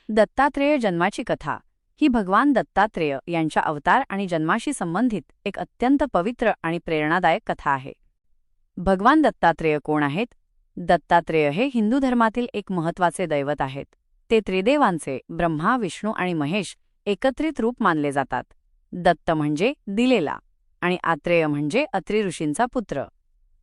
दत्तात्रेय जन्माची कथा ही भगवान दत्तात्रेय यांच्या अवतार आणि जन्माशी संबंधित एक अत्यंत पवित्र आणि प्रेरणादायक कथा आहे. भगवान दत्तात्रेय कोण आहेत? दत्तात्रेय हे हिंदू धर्मातील एक महत्त्वाचे दैवत आहेत. ते त्रिदेवांचे ब्रह्मा, विष्णू आणि महेश एकत्रित रूप मानले जातात. दत्त म्हणजे दिलेला आणि आत्रेय म्हणजे अत्री ऋषींचा पुत्र.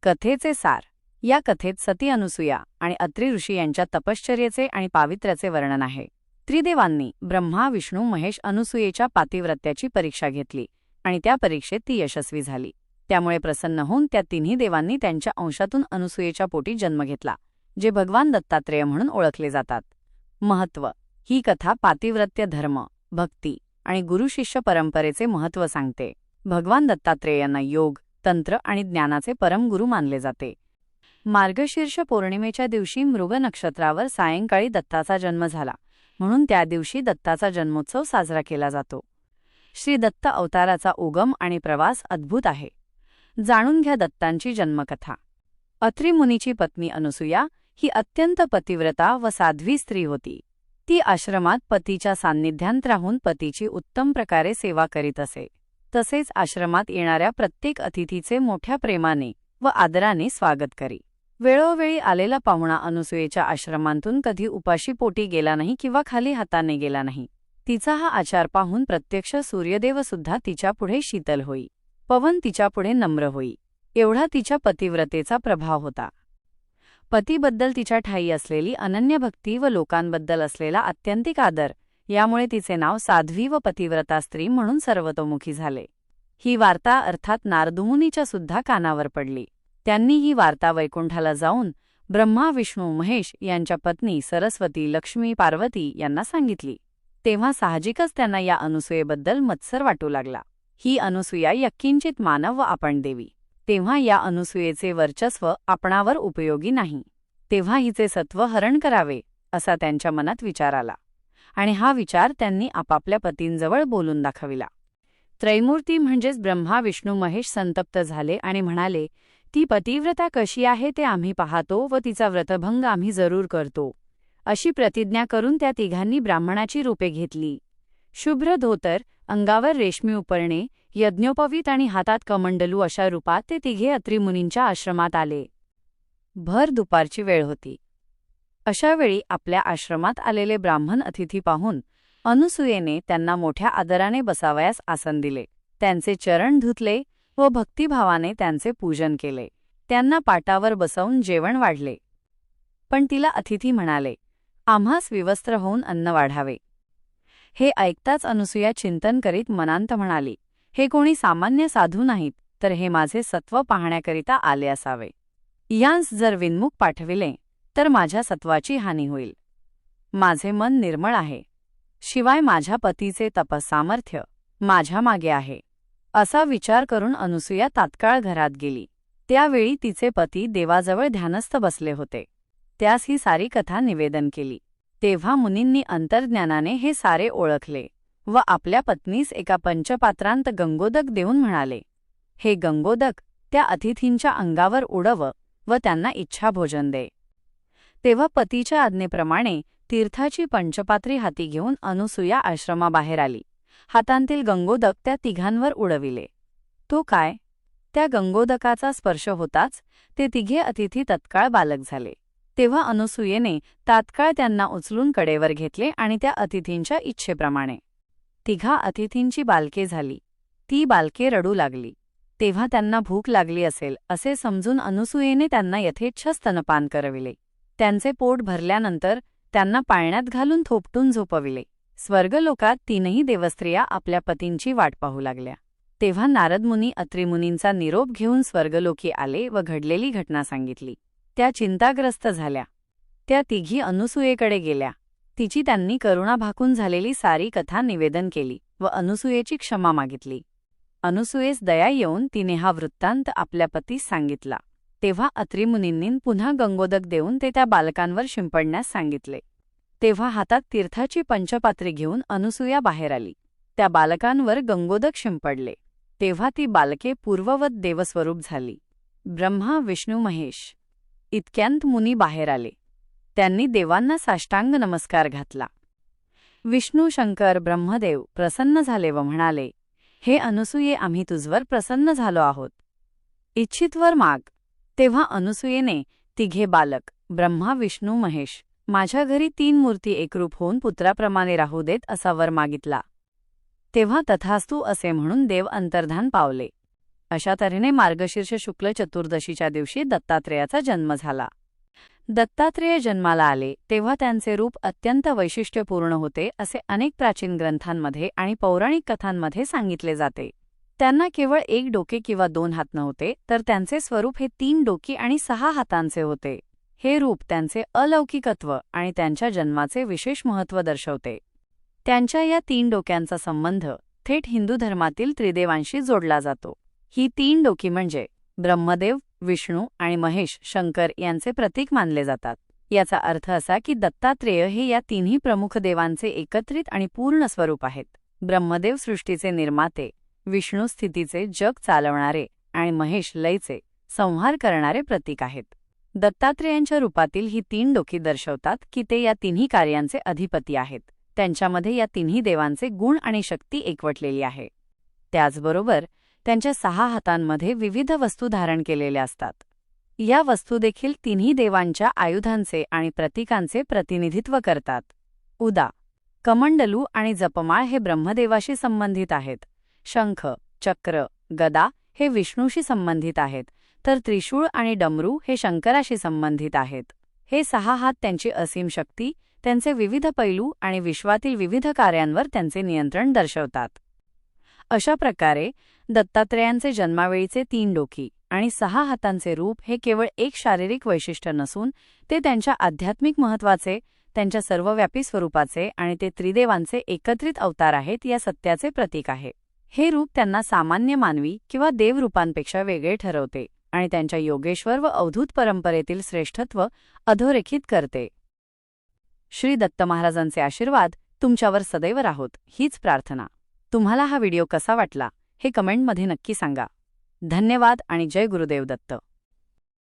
कथेचे सार: या कथेत सती अनुसूया आणि अत्री ऋषी यांच्या तपश्चर्येचे आणि पावित्र्याचे वर्णन आहे. त्रिदेवांनी ब्रह्मा, विष्णू, महेश अनुसूयेच्या पातिव्रत्याची परीक्षा घेतली आणि त्या परीक्षेत ती यशस्वी झाली. त्यामुळे प्रसन्न होऊन त्या तिन्ही देवांनी त्यांच्या अंशातून अनुसूयेच्या पोटी जन्म घेतला, जे भगवान दत्तात्रेय म्हणून ओळखले जातात. महत्त्व: ही कथा पातिव्रत्य धर्म, भक्ती आणि गुरुशिष्य परंपरेचे महत्त्व सांगते. भगवान दत्तात्रेयांना योग, तंत्र आणि ज्ञानाचे परमगुरू मानले जाते. मार्गशीर्ष पौर्णिमेच्या दिवशी मृग नक्षत्रावर सायंकाळी दत्ताचा जन्म झाला, म्हणून त्या दिवशी दत्ताचा जन्मोत्सव साजरा केला जातो. श्री दत्त अवताराचा उगम आणि प्रवास अद्भुत आहे. जाणून घ्या दत्तांची जन्मकथा. अत्री मुनीची पत्नी अनुसूया ही अत्यंत पतिव्रता व साध्वी स्त्री होती. ती आश्रमात पतीच्या सान्निध्यात राहून पतीची उत्तम प्रकारे सेवा करीत असे. तसेच आश्रमात येणाऱ्या प्रत्येक अतिथीचे मोठ्या प्रेमाने व आदराने स्वागत करी. वेळोवेळी आलेला पाहुणा अनुसूयेच्या आश्रमांतून कधी उपाशी पोटी गेला नाही किंवा खाली हाताने गेला नाही. तिचा हा आचार पाहून प्रत्यक्ष सूर्यदेवसुद्धा तिच्यापुढे शीतल होई, पवन तिच्यापुढे नम्र होई, एवढा तिच्या पतिव्रतेचा प्रभाव होता. पतीबद्दल तिच्या ठायी असलेली अनन्य भक्ती व लोकांबद्दल असलेला आत्यंतिक आदर यामुळे तिचे नाव साध्वी व पतिव्रता स्त्री म्हणून सर्वतोमुखी झाले. ही वार्ता अर्थात नारदमुनीच्या सुद्धा कानावर पडली. त्यांनी ही वार्ता वैकुंठाला जाऊन ब्रह्मा, विष्णू, महेश यांच्या पत्नी सरस्वती, लक्ष्मी, पार्वती यांना सांगितली. तेव्हा साहजिकच त्यांना या अनुसूयेबद्दल मत्सर वाटू लागला. ही अनुसूया यत्किंचित मानव व आपण देवी. तेव्हा या अनुसूयेचे वर्चस्व आपणावर उपयोगी नाही. तेव्हा हिचे सत्व हरण करावे असा त्यांच्या मनात विचार आला आणि हा विचार त्यांनी आपापल्या पतींजवळ बोलून दाखविला. त्रैमूर्ती म्हणजेच ब्रह्मा, विष्णू, महेश संतप्त झाले आणि म्हणाले, ती पतिव्रता कशी आहे ते आम्ही पाहतो व तिचा व्रतभंग आम्ही जरूर करतो. अशी प्रतिज्ञा करून त्या तिघांनी ब्राह्मणाची रूपे घेतली. शुभ्र धोतर, अंगावर रेशमी उपरणे, यज्ञोपवीत आणि हातात कमंडलू अशा रूपात ते तिघे अत्री मुनींच्या आश्रमात आले. भर दुपारची वेळ होती. अशा वेळी आपल्या आश्रमात आलेले ब्राह्मण अतिथी पाहून अनुसूयेने त्यांना मोठ्या आदराने बसावयास आसन दिले. त्यांचे चरण धुतले व भक्तिभावाने त्यांचे पूजन केले. त्यांना पाटावर बसवून जेवण वाढले. पण तिला अतिथी म्हणाले, आम्हास विवस्त्र होऊन अन्न वाढावे. हे ऐकताच अनुसूया चिंतन करीत मनांत म्हणाली, हे कोणी सामान्य साधू नाहीत, तर हे माझे सत्व पाहण्याकरिता आले असावे. यांस जर विनमुख पाठविले तर माझ्या सत्वाची हानी होईल. माझे मन निर्मळ आहे, शिवाय माझ्या पतीचे तपसामर्थ्य माझ्या मागे आहे. असा विचार करून अनुसूया तात्काळ घरात गेली. त्यावेळी तिचे पती देवाजवळ ध्यानस्थ बसले होते. त्यास ही सारी कथा निवेदन केली. तेव्हा मुनींनी अंतर्ज्ञानाने हे सारे ओळखले व आपल्या पत्नीस एका पंचपात्रांत गंगोदक देऊन म्हणाले, हे गंगोदक त्या अतिथींच्या अंगावर उडव व त्यांना इच्छाभोजन दे. तेव्हा पतीच्या आज्ञेप्रमाणे तीर्थाची पंचपात्री हाती घेऊन अनुसूया आश्रमाबाहेर आली. हातांतील गंगोदक त्या तिघांवर उडविले. तो काय? त्या गंगोदकाचा स्पर्श होताच ते तिघे अतिथी तत्काळ बालक झाले. तेव्हा अनुसूयेने तात्काळ त्यांना उचलून कडेवर घेतले आणि त्या अतिथींच्या इच्छेप्रमाणे तिघा अतिथींची बालके झाली. ती बालके रडू लागली. तेव्हा त्यांना भूक लागली असेल असे समजून अनुसूयेने त्यांना यथेच्छ स्तनपान करविले. त्यांचे पोट भरल्यानंतर त्यांना पाळण्यात घालून थोपटून झोपविले. स्वर्गलोकात तीनही देवस्त्रिया आपल्या पतींची वाट पाहू लागल्या. तेव्हा नारदमुनी अत्रिमुनींचा निरोप घेऊन स्वर्गलोकी आले व घडलेली घटना सांगितली. त्या चिंताग्रस्त झाल्या. त्या तिघी अनुसूयेकडे गेल्या. तिची त्यांनी करुणा भाकून झालेली सारी कथा निवेदन केली व अनुसूयेची क्षमा मागितली. अनुसूयेस दया येऊन तिने हा वृत्तांत आपल्या पतीस सांगितला. तेव्हा अत्रिमुनींनी पुन्हा गंगोदक देऊन ते त्या बालकांवर शिंपडण्यास सांगितले. तेव्हा हातात तीर्थाची पंचपात्री घेऊन अनुसूया बाहेर आली. त्या बालकांवर गंगोदक शिंपडले. तेव्हा ती बालके पूर्ववत देवस्वरूप झाली. ब्रह्मा, विष्णू, महेश इतक्यांत मुनी बाहेर आले. त्यांनी देवांना साष्टांग नमस्कार घातला. विष्णू, शंकर, ब्रह्मदेव प्रसन्न झाले व म्हणाले, हे अनुसूये, आम्ही तुझवर प्रसन्न झालो आहोत. इच्छित वर माग. तेव्हा अनुसूयेने तिघे बालक ब्रह्मा, विष्णू, महेश माझ्या घरी 3 मूर्ती एकरूप होऊन पुत्राप्रमाणे राहू देत असा वर मागितला. तेव्हा तथास्तु असे म्हणून देव अंतर्धान पावले. अशा तऱ्हेने मार्गशीर्ष शुक्ल चतुर्दशीच्या दिवशी दत्तात्रेयाचा जन्म झाला. दत्तात्रेय जन्माला आले तेव्हा त्यांचे रूप अत्यंत वैशिष्ट्यपूर्ण होते असे अनेक प्राचीन ग्रंथांमध्ये आणि पौराणिक कथांमध्ये सांगितले जाते. त्यांना केवळ 1 डोके किंवा 2 हात नव्हते, तर त्यांचे स्वरूप हे 3 डोकी आणि 6 हातांचे होते. हे रूप त्यांचे अलौकिकत्व आणि त्यांच्या जन्माचे विशेष महत्त्व दर्शवते. त्यांच्या या 3 डोक्यांचा संबंध थेट हिंदू धर्मातील त्रिदेवांशी जोडला जातो. ही 3 डोकी म्हणजे ब्रह्मदेव, विष्णू आणि महेश, शंकर यांचे प्रतीक मानले जातात. याचा अर्थ असा की दत्तात्रेय हे या तिन्ही प्रमुख देवांचे एकत्रित आणि पूर्ण स्वरूप आहेत. ब्रह्मदेव सृष्टीचे निर्माते, विष्णू स्थितीचे, जग चालवणारे आणि महेश लयचे, संहार करणारे प्रतीक आहेत. दत्तात्रेयांच्या रूपातील ही 3 डोकी दर्शवतात की ते या तिन्ही कार्यांचे अधिपती आहेत. त्यांच्यामध्ये या तिन्ही देवांचे गुण आणि शक्ती एकवटलेली आहे. त्याचबरोबर त्यांच्या 6 हातांमध्ये विविध वस्तू धारण केलेल्या असतात. या वस्तू देखील तिन्ही देवांच्या आयुधांचे आणि प्रतीकांचे प्रतिनिधित्व करतात. उदा. कमंडलू आणि जपमाळ हे ब्रह्मदेवाशी संबंधित आहेत. शंख, चक्र, गदा हे विष्णूशी संबंधित आहेत, तर त्रिशूळ आणि डमरू हे शंकराशी संबंधित आहेत. हे 6 हात त्यांची असीम शक्ती, त्यांचे विविध पैलू आणि विश्वातील विविध कार्यांवर त्यांचे नियंत्रण दर्शवतात. अशा प्रकारे दत्तात्रेयांचे जन्मावेळीचे 3 डोकी आणि 6 हातांचे रूप हे केवळ एक शारीरिक वैशिष्ट्य नसून ते त्यांच्या आध्यात्मिक महत्त्वाचे, त्यांच्या सर्वव्यापी स्वरूपाचे आणि ते त्रिदेवांचे एकत्रित अवतार आहेत या सत्याचे प्रतीक आहे. हे रूप त्यांना सामान्य मानवी किंवा देवरूपांपेक्षा वेगळे ठरवते आणि त्यांच्या योगेश्वर व अवधूत परंपरेतील श्रेष्ठत्व अधोरेखित करते. श्री दत्त महाराजांचे आशीर्वाद तुमच्यावर सदैव राहोत, हीच प्रार्थना. तुम्हाला हा व्हिडिओ कसा वाटला हे कमेंटमध्ये नक्की सांगा. धन्यवाद आणि जय गुरुदेव दत्त.